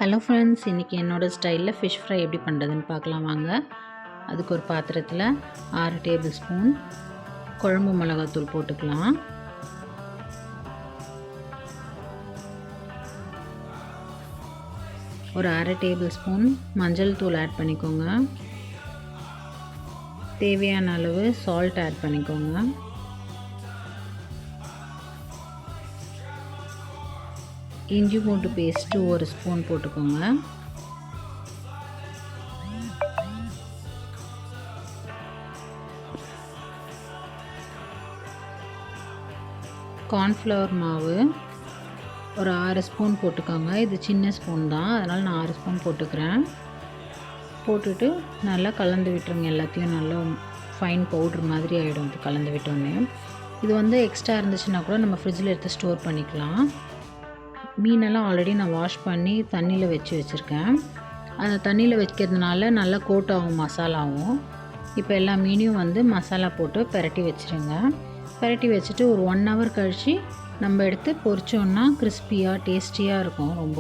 Hello friends, இன்றைக்கி என்னோடய ஸ்டைலில் ஃபிஷ் ஃப்ரை எப்படி பண்ணுறதுன்னு பார்க்கலாம் வாங்க. அதுக்கு ஒரு பாத்திரத்தில் 6 டேபிள் ஸ்பூன் குழம்பு மிளகாத்தூள் போட்டுக்கலாம். ஒரு அரை டேபிள் ஸ்பூன் மஞ்சள் தூள் ஆட் பண்ணிக்கோங்க. தேவையான அளவு சால்ட் ஆட் பண்ணிக்கோங்க. இஞ்சி பூண்டு பேஸ்ட்டு ஒரு ஸ்பூன் போட்டுக்கோங்க. கார்ன்ஃப்ளவர் மாவு ஒரு 6 ஸ்பூன் போட்டுக்கோங்க. இது சின்ன ஸ்பூன் தான், அதனால் நான் 6 ஸ்பூன் போட்டுக்கிறேன். போட்டுட்டு நல்லா கலந்து விட்டுருங்க. எல்லாத்தையும் நல்லா ஃபைன் பவுட்ரு மாதிரி ஆகிடும் இது கலந்து விட்டோன்னே. இது வந்து எக்ஸ்ட்ரா இருந்துச்சுன்னா கூட நம்ம ஃப்ரிட்ஜில் எடுத்து ஸ்டோர் பண்ணிக்கலாம். மீனெல்லாம் ஆல்ரெடி நான் வாஷ் பண்ணி தண்ணியில் வச்சுருக்கேன். அந்த தண்ணியில் வைக்கிறதுனால நல்லா கோட் ஆகும் மசாலாவும். இப்போ எல்லா மீனையும் வந்து மசாலா போட்டு பெரட்டி வச்சுருங்க. பெரட்டி வச்சுட்டு ஒரு 1 ஹவர் கழித்து நம்ம எடுத்து பொரிச்சோன்னா கிறிஸ்பியாக டேஸ்டியாக இருக்கும் ரொம்ப.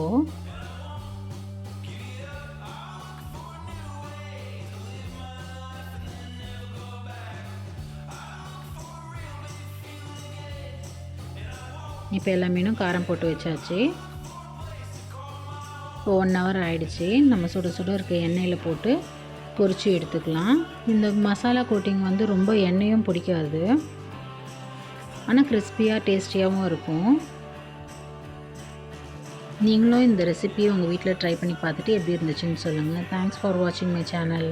இப்போ எல்லா மீனும் காரம் போட்டு வச்சாச்சு. இப்போ 1 ஹவர் ஆகிடுச்சி. நம்ம சுட சுட இருக்க எண்ணெயில் போட்டு பொரித்து எடுத்துக்கலாம். இந்த மசாலா கோட்டிங் வந்து ரொம்ப எண்ணெயும் பிடிக்காது, ஆனால் கிறிஸ்பியாக டேஸ்டியாகவும் இருக்கும். நீங்களும் இந்த ரெசிபியை உங்கள் வீட்டில் ட்ரை பண்ணி பார்த்துட்டு எப்படி இருந்துச்சுன்னு சொல்லுங்கள். தேங்க்ஸ் ஃபார் வாட்சிங் மை சேனல்.